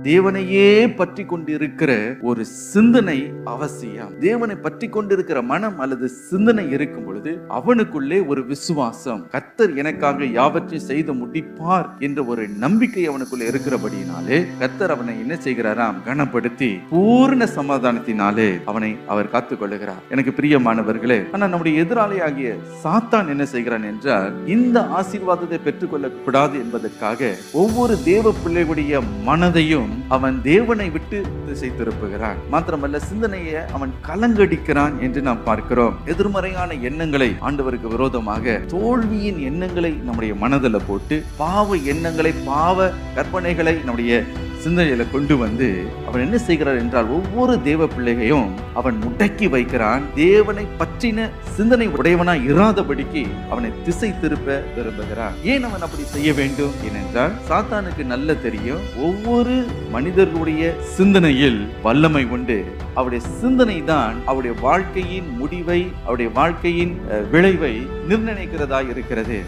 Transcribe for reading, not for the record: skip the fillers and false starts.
தேவனையே பற்றி கொண்டிருக்கிற ஒரு சிந்தனை அவசியம். தேவனை பற்றி கொண்டிருக்கிற மனம் அல்லது சிந்தனை இருக்கும் பொழுது அவனுக்குள்ளே ஒரு விசுவாசம், கர்த்தர் எனக்காக யாவற்றையும் செய்து முடிப்பார் என்ற ஒரு நம்பிக்கை அவனுக்குள்ள இருக்கிறபடியினாலே கர்த்தர் அவனை என்ன செய்கிறாராம், கனப்படுத்தி பூர்ண சமாதானத்தினாலே அவனை அவர் காத்துக் கொள்ளுகிறார். எனக்கு பிரியமானவர்களே, ஆனா நம்முடைய எதிராளியாகிய சாத்தான் என்ன செய்கிறான் என்றால், இந்த ஆசீர்வாதத்தை பெற்றுக்கொள்ள கூடாது என்பதற்காக ஒவ்வொரு தேவ பிள்ளைகளுடைய மனதையும் அவன் தேவனை விட்டு திசை திருப்புகிறான். மாத்திரமல்ல, சிந்தனையை அவன் கலங்கடிக்கிறான் என்று நாம் பார்க்கிறோம். எதிர்மறையான எண்ணங்களை, ஆண்டவருக்கு விரோதமாக தோல்வியின் எண்ணங்களை நம்முடைய மனதில் போட்டு, பாவ எண்ணங்களை, பாவ கற்பனைகளை நம்முடைய சிந்தனையில கொண்டு வந்து அவன் என்ன செய்கிறார் என்றால், ஒவ்வொரு தேவ பிள்ளைகையும் அவன் முடக்கி வைக்கிறான். தேவனை பற்றின சிந்தனை உடையவனாய் இராதபடிக்கு அவனை திசை திருப்ப விரும்புகிறான். ஏன் அவன் அப்படி செய்ய வேண்டும் ஏனென்றால், சாத்தானுக்கு நல்ல தெரியும், ஒவ்வொரு மனிதர்களுடைய சிந்தனையில் வல்லமை உண்டு. அவருடைய சிந்தனை தான் அவருடைய வாழ்க்கையின் முடிவை, அவருடைய வாழ்க்கையின் விளைவை நிர்ணயிக்கிறதா இருக்கிறது.